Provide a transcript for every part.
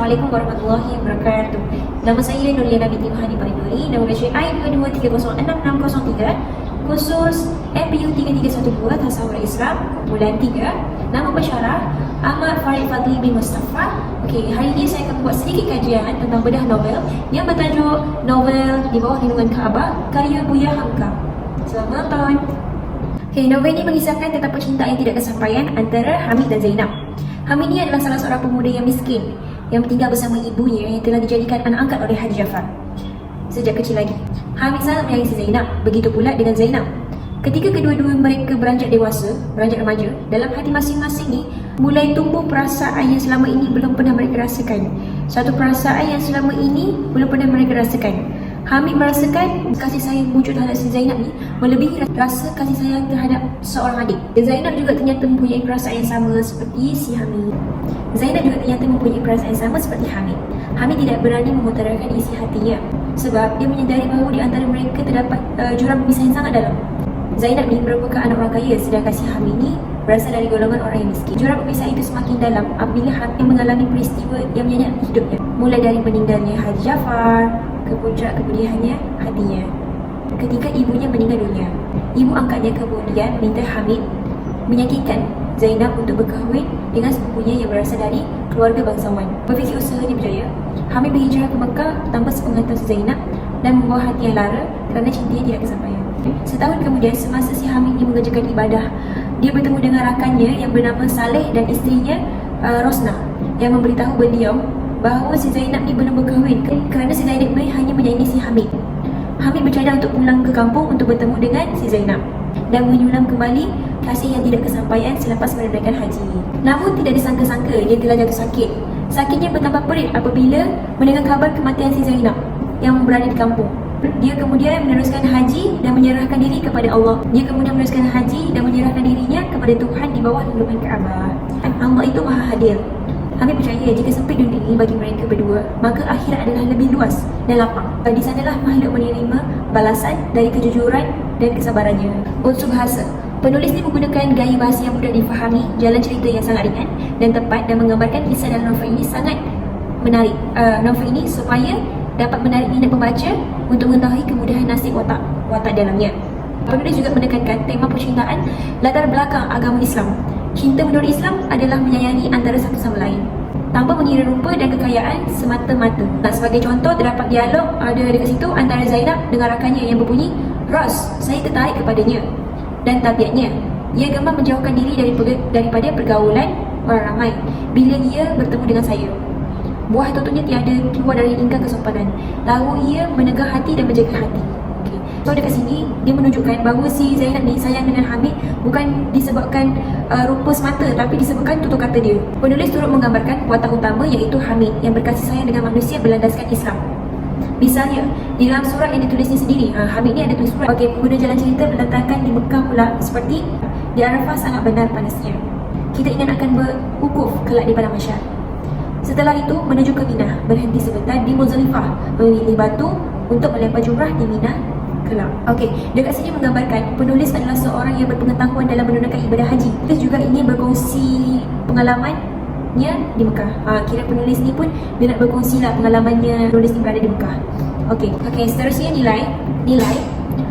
Assalamualaikum warahmatullahi wabarakatuh. Nama saya Nuriana binti Mahadi Parinuri. Nama batch I22306063, khusus MPU 3312 Tasawuf Islam, kumpulan 3. Nama pensyarah Ahmad Farid Fadli bin Mustafa. Okey, hari ini saya akan buat sedikit kajian tentang bedah novel yang bertajuk Novel Di Bawah Lindungan Kaabah karya Buya Hamka. Selamat menonton. Okey, novel ini mengisahkan tentang percintaan yang tidak kesampaian antara Hamid dan Zainab. Hamid ini adalah salah seorang pemuda yang miskin yang tinggal bersama ibunya yang telah dijadikan anak angkat oleh Haji Jafar sejak kecil lagi. Hamid sangat menyayangi si Zainab, begitu pula dengan Zainab. Ketika kedua-dua mereka beranjak dewasa, beranjak remaja, dalam hati masing-masing ni mulai tumbuh perasaan yang selama ini belum pernah mereka rasakan. Satu perasaan yang selama ini belum pernah mereka rasakan. Hamid merasakan kasih sayang muncul terhadap si Zainab ni melebihi rasa kasih sayang terhadap seorang adik. Dan Zainab juga ternyata mempunyai perasaan yang sama seperti si Hamid. Zainab juga ternyata mempunyai perasaan yang sama seperti Hamid. Hamid tidak berani mengutarakan isi hatinya sebab dia menyedari bahawa di antara mereka terdapat jurang perpisahan yang sangat dalam. Zainab ni merupakan anak orang kaya, sedangkan si Hamid ni berasal dari golongan orang yang miskin. Jurang perpisahan itu semakin dalam apabila Hamid mengalami peristiwa yang menyayat hidupnya, mulai dari meninggalnya Haji Jafar ke puncak kepedihannya hatinya ketika ibunya meninggal dunia. Ibu angkatnya kemudian minta Hamid meyakinkan Zainab untuk berkahwin dengan sepupunya yang berasal dari keluarga bangsawan. Berfikir usahanya berjaya, Hamid berhijrah ke Mekah tanpa sepengetahuan Zainab dan membawa hati yang lara kerana cintanya tidak kesampaian. Setahun kemudian, semasa si Hamid ini mengerjakan ibadah, dia bertemu dengan rakannya yang bernama Saleh dan isterinya Rosna yang memberitahu beliau bahawa si Zainab ni belum berkahwin kerana si Zainab ni hanya menyayangi si Hamid. Hamid bercadang untuk pulang ke kampung untuk bertemu dengan si Zainab dan menyulam kembali kasih yang tidak kesampaian selepas menunaikan haji. Namun tidak disangka-sangka dia telah jatuh sakit. Sakitnya bertambah perit apabila mendengar kabar kematian si Zainab yang berada di kampung. Dia kemudian meneruskan haji dan menyerahkan diri kepada Allah. Dia kemudian meneruskan haji dan menyerahkan dirinya kepada Tuhan di bawah lindungan Kaabah. Allah itu Maha Hadir. Hamid percaya jika sempit dunia ini bagi mereka berdua, maka akhirat adalah lebih luas dan lapang. Di sanalah makhluk menerima balasan dari kejujuran dan kesabarannya. Unsur bahasa. Penulis ini menggunakan gaya bahasa yang mudah difahami, jalan cerita yang sangat ringan dan tepat, dan menggambarkan kisah dalam novel ini sangat menarik. Novel ini supaya dapat menarik minat pembaca untuk mengetahui kemudahan nasib watak dalamnya. Penulis juga menekankan tema percintaan latar belakang agama Islam. Cinta menurut Islam adalah menyayangi antara satu sama lain tanpa mengira rupa dan kekayaan semata-mata. Sebagai contoh, terdapat dialog ada dekat situ antara Zainab dengan rakannya yang berbunyi, "Ros, saya tertarik kepadanya dan tabiatnya. Ia gemar menjauhkan diri daripada pergaulan orang ramai bila ia bertemu dengan saya. Buah tutupnya tiada keluar dari lingkar kesopanan. Tahu ia menegah hati dan menjaga hati." So dekat sini dia menunjukkan bahawa si Zainab ni sayang dengan Hamid bukan disebabkan rupa semata, tapi disebabkan tutur kata dia. Penulis turut menggambarkan watak utama iaitu Hamid yang berkasih sayang dengan manusia berlandaskan Islam. Misalnya di dalam surat yang ditulisnya sendiri, Hamid ni ada tulis surat. Pengguna jalan cerita meletakkan di Mekah pula seperti di Arafah sangat benar panasnya. Kita ingin akan berwukuf kelak di padang mahsyar. Setelah itu menuju ke Mina, berhenti sebentar di Muzdalifah, memilih batu untuk melempar jumrah di Mina kelak. Dekat sini menggambarkan penulis adalah seorang yang berpengetahuan dalam menunaikan ibadah haji. Dia juga ingin berkongsi pengalamannya di Mekah. Kira penulis ni pun dia nak berkongsilah pengalamannya penulis ni berada di Mekah. Seterusnya nilai.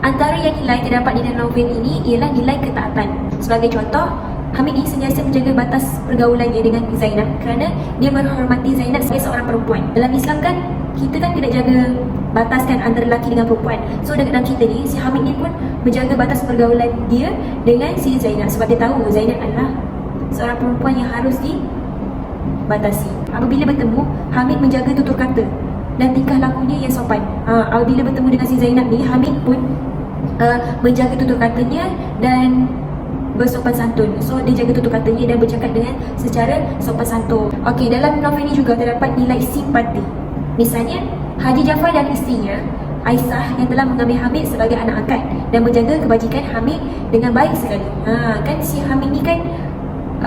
Antara yang nilai terdapat di dalam novel ini ialah nilai ketaatan. Sebagai contoh, Hamid ini sentiasa menjaga batas pergaulannya dengan Zainab kerana dia menghormati Zainab sebagai seorang perempuan. Dalam Islam kan, kita kan tidak jaga batas kan antara lelaki dengan perempuan. So dalam cerita ni, si Hamid ni pun menjaga batas pergaulan dia dengan si Zainab sebab dia tahu Zainab adalah seorang perempuan yang harus dibatasi. Apabila bertemu, Hamid menjaga tutur kata dan tingkah lakunya yang sopan. Apabila bertemu dengan si Zainab ni, Hamid pun menjaga tutur katanya dan bersopan santun. So dia jaga tutur katanya dan bercakap dengan secara sopan santun. Dalam novel ini juga terdapat nilai simpati. Misalnya Haji Jafar dan isterinya Aisyah yang telah mengambil Hamid sebagai anak angkat dan menjaga kebajikan Hamid dengan baik sekali. Kan si Hamid ni kan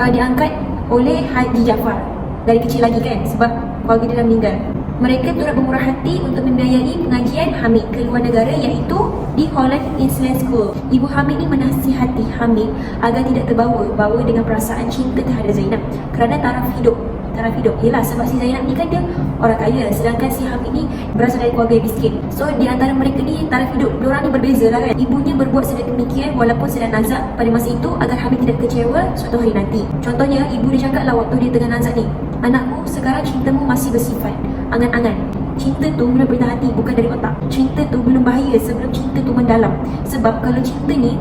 diangkat oleh Haji Jafar dari kecil lagi kan, sebab keluarga dia dah meninggal. Mereka turut bermurah hati untuk membiayai pengajian Hamid ke luar negara iaitu di Holland Island School. Ibu Hamid ni menasihati Hamid agar tidak terbawa dengan perasaan cinta terhadap Zainab kerana taraf hidup taraf hidup. Yelah, sebab si Zainab ni kan dia orang kaya, sedangkan si Hamid ni berasal dari keluarga yang miskin. So di antara mereka ni taraf hidup diorang ni berbeza lah kan. Ibunya berbuat sedemikian walaupun sedang nazak pada masa itu agar Hamid tidak kecewa suatu hari nanti. Contohnya, ibu dia cakap lah waktu dia tengah nazak ni, "Anakku, sekarang cintamu masih bersifat angan-angan. Cinta tu mula dari hati, bukan dari otak. Cinta tu belum bahaya sebelum cinta tu mendalam. Sebab kalau cinta ni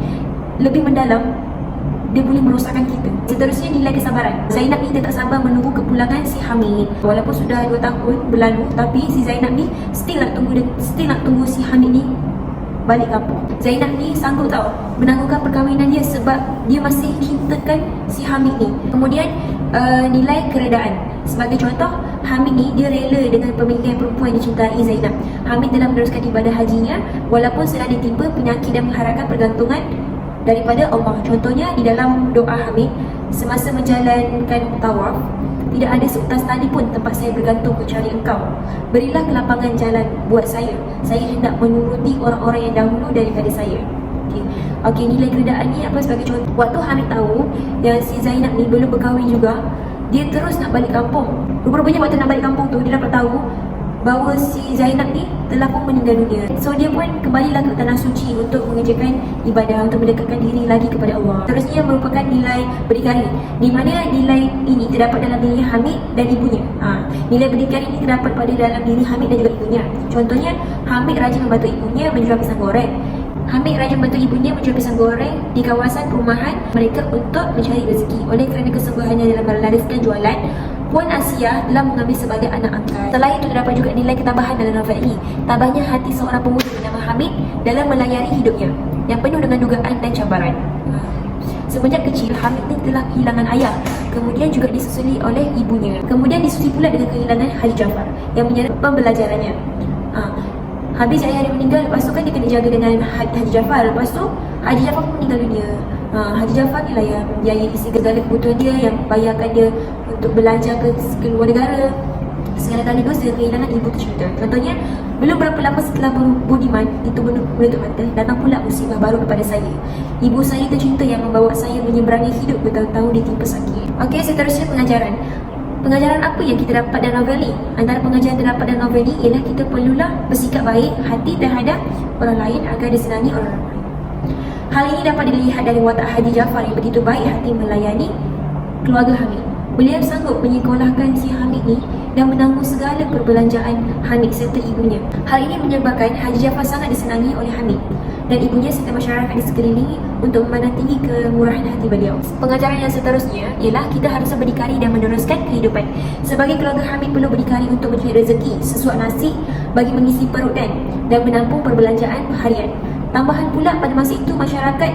lebih mendalam, dia boleh merosakkan kita." Seterusnya, nilai kesabaran. Zainab ni tak sabar menunggu kepulangan si Hamid. Walaupun sudah 2 tahun berlalu, tapi si Zainab ni still nak tunggu si Hamid ni balik kampung. Zainab ni sanggup tau menangguhkan perkahwinan dia sebab dia masih cintakan si Hamid ni. Kemudian nilai keredaan. Sebagai contoh, Hamid ni dia rela dengan pemilihan perempuan yang dicintai Zainab. Hamid telah meneruskan ibadah hajinya walaupun sedang ditimpa penyakit dan mengharapkan pergantungan daripada Allah. Contohnya di dalam doa Hamid semasa menjalankan tawaf, "Tidak ada seutas tali pun tempat saya bergantung kecuali Engkau. Berilah kelapangan jalan buat saya. Saya hendak menuruti orang-orang yang dahulu daripada saya." Okey, nilai keredaan ni apa sebagai contoh? Waktu Hamid tahu yang si Zainab ni belum berkahwin juga, dia terus nak balik kampung. Rupa-rupanya waktu nak balik kampung tu, dia dapat tahu bahawa si Zainab ni telah pun meninggal dunia. So dia pun kembalilah ke tanah suci untuk mengerjakan ibadah, untuk mendekatkan diri lagi kepada Allah. Terusnya merupakan nilai berdikari, di mana nilai ini terdapat dalam diri Hamid dan ibunya. Nilai berdikari ini terdapat pada dalam diri Hamid dan juga ibunya. Contohnya, Hamid rajin membantu ibunya menjual pisang goreng. Hamid rajin membantu ibunya menjual pisang goreng di kawasan perumahan mereka untuk mencari rezeki. Oleh kerana kesungguhannya dalam melariskan jualan, Puan Asia telah mengambil sebagai anak angkat. Setelah itu terdapat juga nilai ketabahan dalam novel ini. Tabahnya hati seorang pemuda bernama Hamid dalam melayari hidupnya yang penuh dengan dugaan dan cabaran. Semenjak kecil, Hamid ni telah kehilangan ayah, kemudian juga disusuli oleh ibunya. Kemudian disusuli pula dengan kehilangan Haji Jafar yang menyeret pembelajarannya. Habis ayah dia meninggal, lepas tu kan dia kena jaga dengan Haji Jafar. Lepas tu Haji Jafar pun meninggal dunia. Haji Jafar ni lah yang biayai segala kebutuhan dia, yang bayarkan dia untuk belajar ke luar negara. Sekaligus dia kehilangan ibu tercinta. Contohnya, belum berapa lama setelah Budiman itu menutup mata, datang pula musibah baru kepada saya. Ibu saya tercinta yang membawa saya menyeberangi hidup bertahun-tahun ditimpa sakit. Okey, seterusnya pengajaran. Pengajaran apa yang kita dapat dalam novel ni? Antara pengajaran yang terdapat dalam novel ni ialah kita perlulah bersikap baik hati terhadap orang lain agar disenangi orang lain. Hal ini dapat dilihat dari watak Haji Jafar yang begitu baik hati melayani keluarga Hamid. Beliau sanggup menyekolahkan si Hamid ni dan menanggung segala perbelanjaan Hamid serta ibunya. Hal ini menyebabkan Haji Jafar sangat disenangi oleh Hamid dan ibunya serta masyarakat di sekeliling untuk memandang tinggi kemurahan hati beliau. Pengajaran yang seterusnya ialah kita harus berdikari dan meneruskan kehidupan. Sebagai keluarga Hamid perlu berdikari untuk mencari rezeki sesuap nasib bagi mengisi perut dan menampung perbelanjaan harian. Tambahan pula, pada masa itu masyarakat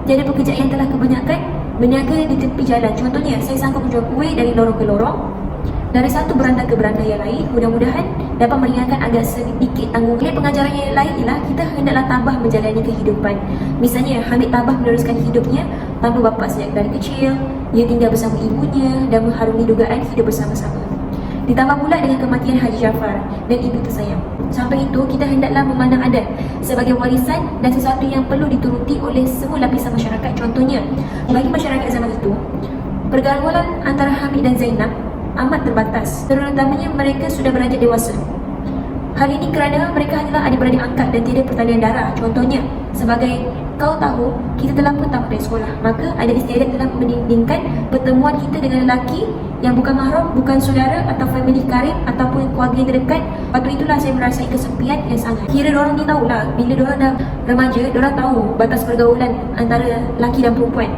tiada pekerjaan yang telah kebanyakan berniaga di tepi jalan. Contohnya, saya sanggup menjual kuih dari lorong ke lorong, dari satu beranda ke beranda yang lain. Mudah-mudahan dapat meringankan agak sedikit tanggung. Pengajaran yang lain ialah kita hendaklah tabah menjalani kehidupan. Misalnya, Hamid tabah meneruskan hidupnya tanpa bapa sejak dari kecil. Ia tinggal bersama ibunya dan mengharungi dugaan hidup bersama-sama. Ditambah pula dengan kematian Haji Jafar dan ibu tersayang. Sampai itu, kita hendaklah memandang adat sebagai warisan dan sesuatu yang perlu dituruti oleh semua lapisan masyarakat. Contohnya, bagi masyarakat zaman itu, pergaulan antara Hamid dan Zainab amat terbatas, terutamanya mereka sudah beranjak dewasa. Hal ini kerana mereka hanyalah adik-beradik angkat dan tidak pertalian darah. Contohnya, sebagai kau tahu, kita telah pun tamat dari sekolah, maka ada istiadat telah mendindingkan pertemuan kita dengan lelaki yang bukan mahram, bukan saudara atau family karib ataupun keluarga yang terdekat. Waktu itulah saya merasai kesepian yang sangat. Kira diorang ni tahulah, bila diorang dah remaja, diorang tahu batas pergaulan antara lelaki dan perempuan.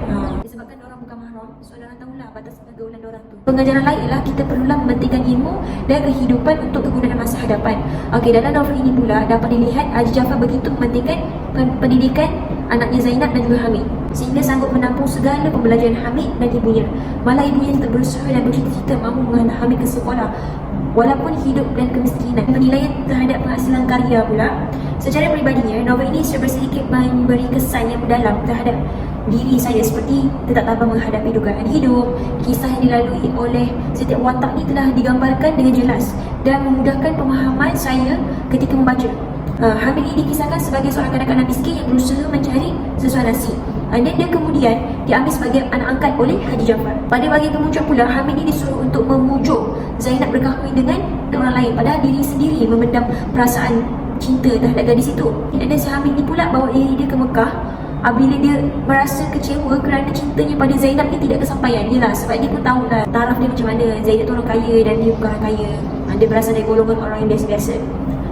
Disebabkan diorang bukan mahram, so diorang tahulah batas pergaulan diorang tu. Pengajaran lain ialah kita perlulah mementingkan ilmu dan kehidupan untuk kegunaan masa hadapan. Okey, dalam novel ini pula dapat dilihat Haji Jafar begitu mementingkan pendidikan anaknya Zainab dan juga Hamid, sehingga sanggup menampung segala pembelajaran Hamid dan ibunya. Malah ibunya tetap berusaha dan bercita-cita mahu menghantar Hamid ke sekolah walaupun hidup dan kemiskinan. Penilaian terhadap penghasilan karya pula, secara peribadinya, novel ini sedikit memberi kesan yang mendalam terhadap diri saya, seperti tetap tabah menghadapi dugaan hidup. Kisah yang dilalui oleh setiap watak ini telah digambarkan dengan jelas dan memudahkan pemahaman saya ketika membaca. Hamid ini dikisahkan sebagai seorang kanak-kanak miskin yang berusaha mencari sesuai nasi. Dan dia kemudian diambil sebagai anak angkat oleh Haji Jafar. Pada bahagian kemudian pula, Hamid ini disuruh untuk memujuk Zainab berkahwin dengan orang lain, padahal diri sendiri memendam perasaan cinta terhadap gadis itu. Dan si Hamid ni pula bawa diri dia ke Mekah bila dia merasa kecewa kerana cintanya pada Zainab ni tidak kesampaian. Yelah, sebab dia pun tahulah taraf dia macam mana. Zainab tu orang kaya dan dia bukan orang kaya. Dia berasal dari golongan orang yang biasa-biasa.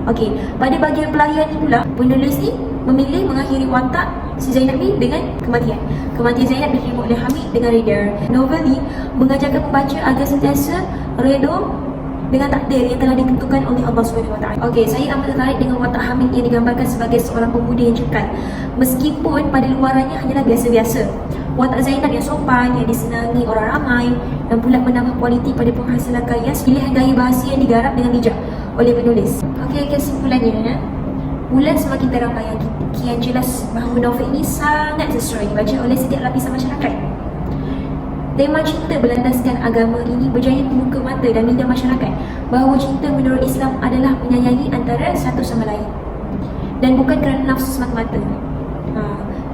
Okey, pada bahagian pelarian ni pula, penulis ni memilih mengakhiri watak si Zainab ni dengan kematian. Kematian Zainab diterima oleh Hamid dengan reda. Novel ni mengajarkan pembaca agar sentiasa redha dengan takdir yang telah ditentukan oleh Allah SWT. Okey, saya amat tertarik dengan watak Hamid yang digambarkan sebagai seorang pemuda yang cekal, meskipun pada luarannya hanyalah biasa-biasa. Watak Zainab yang sopan, yang disenangi orang ramai, dan pula menambah kualiti pada penghasilan karya, pilihan gaya bahasa yang digarap dengan bijak oleh penulis. Okey, kesimpulannya, mula semakin terang bayang kian jelas bahawa novel ini sangat sesuai dibaca oleh setiap lapisan masyarakat. Tema cinta berlandaskan agama ini berjaya membuka mata dan minda masyarakat bahawa cinta menurut Islam adalah menyayangi antara satu sama lain dan bukan kerana nafsu semata-mata.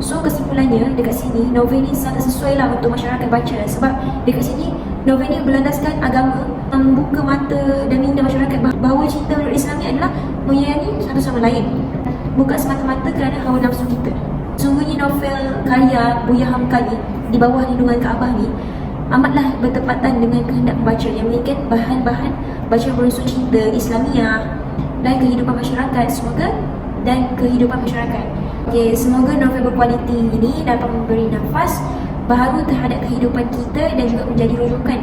So kesimpulannya, dekat sini novel ni sangat sesuai lah untuk masyarakat baca, sebab dekat sini novel ni berlandaskan agama, membuka mata dan minda masyarakat bahawa cinta menurut Islam ni adalah menyayangi satu sama lain, bukan semata-mata kerana hawa nafsu kita. Sungguhnya novel karya Buya Hamka ni, Di Bawah Lindungan Kaabah ni, amatlah bertepatan dengan kehendak pembaca yang mengikat bahan-bahan bacaan berunsur cinta, Islamiah dan kehidupan masyarakat. Okay, semoga novel berkualiti ini dapat memberi nafas baharu terhadap kehidupan kita dan juga menjadi rujukan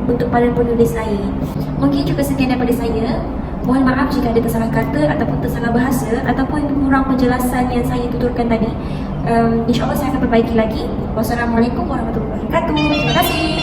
untuk para penulis lain. Mungkin cukup sekian daripada saya. Mohon maaf jika ada tersalah kata ataupun tersalah bahasa ataupun kurang penjelasan yang saya tuturkan tadi. InsyaAllah saya akan perbaiki lagi. Wassalamualaikum warahmatullahi wabarakatuh. Terima kasih.